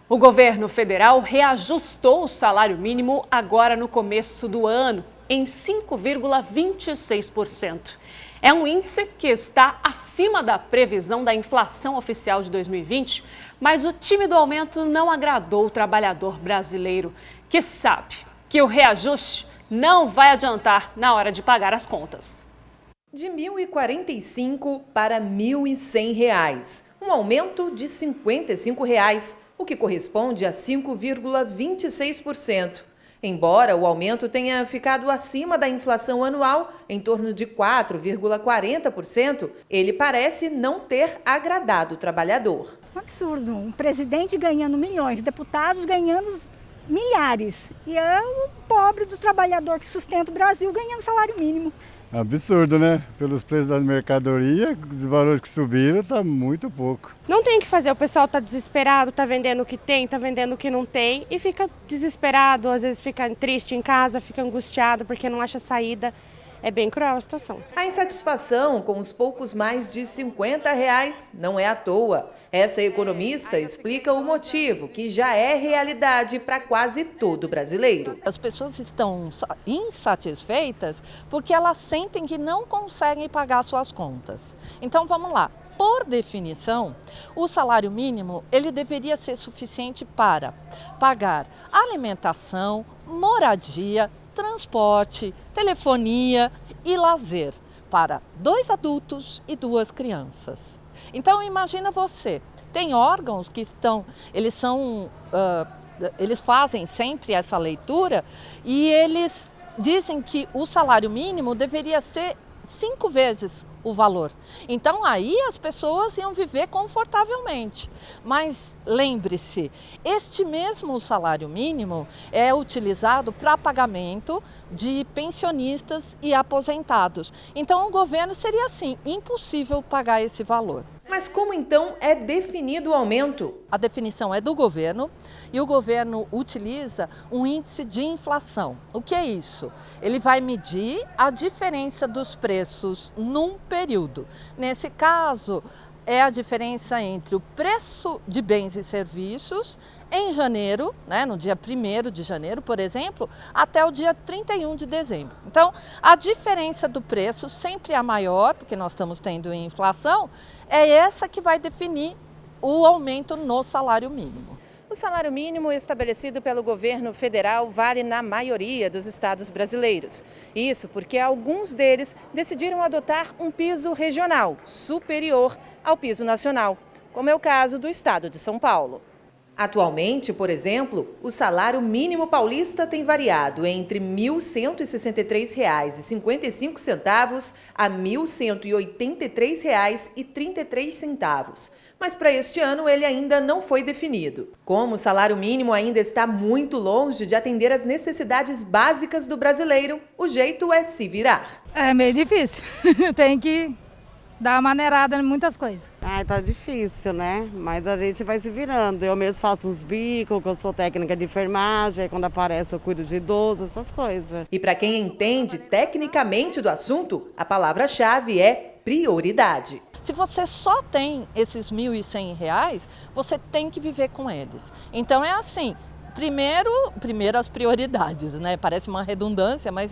O governo federal reajustou o salário mínimo agora no começo do ano, em 5,26%. É um índice que está acima da previsão da inflação oficial de 2020, mas o tímido aumento não agradou o trabalhador brasileiro, que sabe que o reajuste não vai adiantar na hora de pagar as contas. De R$ 1.045 para R$ 1.100, um aumento de R$ 55, o que corresponde a 5,26%. Embora o aumento tenha ficado acima da inflação anual, em torno de 4,40%, ele parece não ter agradado o trabalhador. Um absurdo, um presidente ganhando milhões, deputados ganhando milhares, e é o pobre do trabalhador que sustenta o Brasil ganhando salário mínimo. Absurdo, né? Pelos preços da mercadoria, os valores que subiram, tá muito pouco. Não tem o que fazer, o pessoal tá desesperado, tá vendendo o que tem, tá vendendo o que não tem e fica desesperado, às vezes fica triste em casa, fica angustiado porque não acha saída. É bem cruel a situação. A insatisfação com os poucos mais de R$ 50 não é à toa. Essa economista explica o motivo, que já é realidade para quase todo brasileiro. As pessoas estão insatisfeitas porque elas sentem que não conseguem pagar suas contas. Então vamos lá. Por definição, o salário mínimo ele deveria ser suficiente para pagar alimentação, moradia, transporte, telefonia e lazer para 2 adultos e 2 crianças. Então imagina você, tem órgãos que eles fazem sempre essa leitura e eles dizem que o salário mínimo deveria ser 5 vezes o valor. Então aí as pessoas iam viver confortavelmente. Mas lembre-se, este mesmo salário mínimo é utilizado para pagamento de pensionistas e aposentados. Então o governo seria assim, impossível pagar esse valor. Mas como então é definido o aumento? A definição é do governo e o governo utiliza um índice de inflação. O que é isso? Ele vai medir a diferença dos preços num período. Nesse caso, é a diferença entre o preço de bens e serviços em janeiro, no dia 1º de janeiro, por exemplo, até o dia 31 de dezembro. Então, a diferença do preço, sempre a maior, porque nós estamos tendo inflação, é essa que vai definir o aumento no salário mínimo. O salário mínimo estabelecido pelo governo federal vale na maioria dos estados brasileiros. Isso porque alguns deles decidiram adotar um piso regional superior ao piso nacional, como é o caso do estado de São Paulo. Atualmente, por exemplo, o salário mínimo paulista tem variado entre R$ 1.163,55 a R$ 1.183,33. Mas para este ano ele ainda não foi definido. Como o salário mínimo ainda está muito longe de atender às necessidades básicas do brasileiro, o jeito é se virar. É meio difícil, tem que dar uma maneirada em muitas coisas. Tá difícil, né? Mas a gente vai se virando. Eu mesmo faço uns bicos, que eu sou técnica de enfermagem, aí quando aparece eu cuido de idoso, essas coisas. E para quem entende tecnicamente do assunto, a palavra-chave é prioridade. Se você só tem esses R$ 1.100, você tem que viver com eles. Então é assim, primeiro as prioridades, né? Parece uma redundância, mas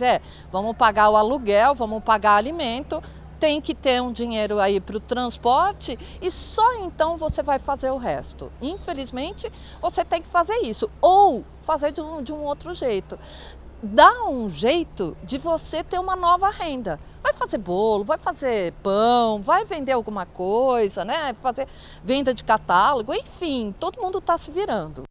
vamos pagar o aluguel, vamos pagar alimento, tem que ter um dinheiro aí para o transporte e só então você vai fazer o resto. Infelizmente, você tem que fazer isso ou fazer de um outro jeito. Dá um jeito de você ter uma nova renda. Vai fazer bolo, vai fazer pão, vai vender alguma coisa, fazer venda de catálogo, enfim, todo mundo está se virando.